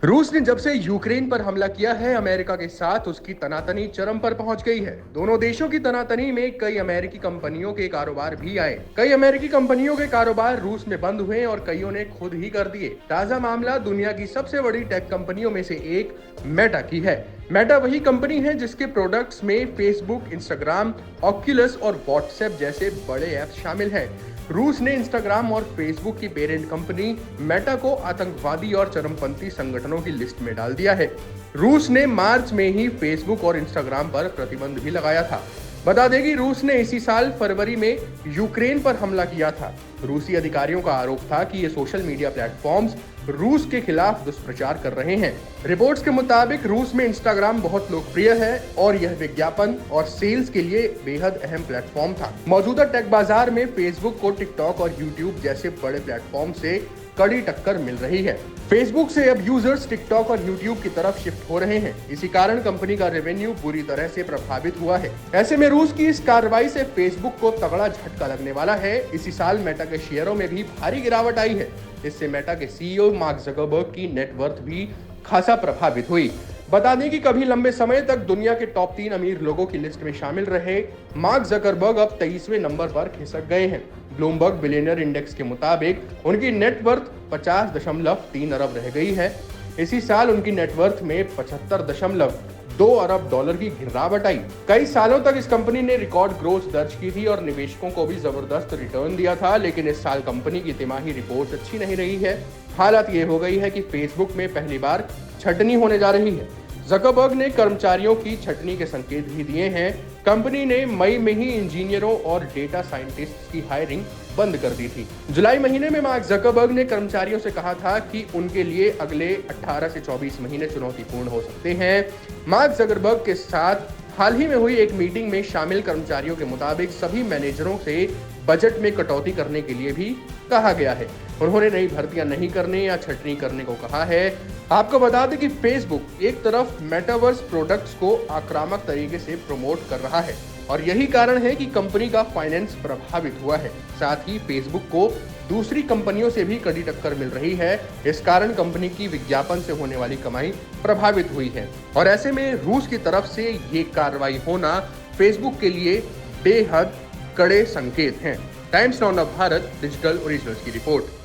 रूस ने जब से यूक्रेन पर हमला किया है, अमेरिका के साथ उसकी तनातनी चरम पर पहुंच गई है। दोनों देशों की तनातनी में कई अमेरिकी कंपनियों के कारोबार भी आए। कई अमेरिकी कंपनियों के कारोबार रूस में बंद हुए और कईयों ने खुद ही कर दिए। ताजा मामला दुनिया की सबसे बड़ी टेक कंपनियों में से एक मेटा की है। मेटा वही कंपनी है जिसके प्रोडक्ट्स में फेसबुक, इंस्टाग्राम, ऑक्यूलस और व्हाट्सएप जैसे बड़े ऐप्स शामिल हैं। रूस ने इंस्टाग्राम और फेसबुक की पेरेंट कंपनी मेटा को आतंकवादी और चरमपंथी संगठनों की लिस्ट में डाल दिया है। रूस ने मार्च में ही फेसबुक और इंस्टाग्राम पर प्रतिबंध भी लगाया था। बता दें कि रूस ने इसी साल फरवरी में यूक्रेन पर हमला किया था। रूसी अधिकारियों का आरोप था कि ये सोशल मीडिया प्लेटफॉर्म्स रूस के खिलाफ दुष्प्रचार कर रहे हैं। रिपोर्ट्स के मुताबिक रूस में इंस्टाग्राम बहुत लोकप्रिय है और यह विज्ञापन और सेल्स के लिए बेहद अहम प्लेटफॉर्म था। मौजूदा टेक बाजार में फेसबुक को टिकटॉक और यूट्यूब जैसे बड़े प्लेटफॉर्म से कड़ी टक्कर मिल रही है। फेसबुक से अब यूजर्स टिकटॉक और यूट्यूब की तरफ शिफ्ट हो रहे हैं। इसी कारण कंपनी का रेवेन्यू बुरी तरह से प्रभावित हुआ है। ऐसे में रूस की इस कार्रवाई से फेसबुक को तगड़ा झटका लगने वाला है। इसी साल मेटा के शेयरों में भी भारी गिरावट आई है। इससे मेटा के सीईओ मार्क जकरबर्ग की नेटवर्थ भी खासा प्रभावित हुई। बता दें कि कभी लंबे समय तक दुनिया के टॉप 3 अमीर लोगों की लिस्ट में शामिल रहे मार्क जकरबर्ग अब 23वें नंबर पर खिसक गए हैं। ब्लूमबर्ग बिलियनर इंडेक्स के मुताबिक उनकी नेटवर्थ 50.3 अरब रह गई है। इसी साल उनकी नेटवर्थ में 75.2 अरब डॉलर की गिरावट आई। कई सालों तक इस कंपनी ने रिकॉर्ड ग्रोथ दर्ज की थी और निवेशकों को भी जबरदस्त रिटर्न दिया था, लेकिन इस साल कंपनी की तिमाही रिपोर्ट अच्छी नहीं रही है। हालत ये हो गई है कि फेसबुक में पहली बार छटनी होने जा रही है। जकरबर्ग ने कर्मचारियों की छटनी के संकेत भी दिए हैं। कंपनी ने मई में ही इंजीनियरों और डेटा साइंटिस्ट की हायरिंग बंद कर दी थी। जुलाई महीने में मार्क जकरबर्ग ने कर्मचारियों से कहा था कि उनके लिए अगले 18 से 24 महीने चुनौतीपूर्ण हो सकते हैं। मार्क जकरबर्ग के साथ हाल ही में हुई एक मीटिंग में शामिल कर्मचारियों के मुताबिक सभी मैनेजरों से बजट में कटौती करने के लिए भी कहा गया है। उन्होंने नई भर्तियां नहीं करने या छटनी करने को कहा है। आपको बता दें कि फेसबुक एक तरफ मेटावर्स प्रोडक्ट्स को आक्रामक तरीके से प्रमोट कर रहा है और यही कारण है कि कंपनी का फाइनेंस प्रभावित हुआ है। साथ ही फेसबुक को दूसरी कंपनियों से भी कड़ी टक्कर मिल रही है। इस कारण कंपनी की विज्ञापन से होने वाली कमाई प्रभावित हुई है और ऐसे में रूस की तरफ से ये कार्रवाई होना फेसबुक के लिए बेहद कड़े संकेत हैं। Times now Bharat digital originals की रिपोर्ट।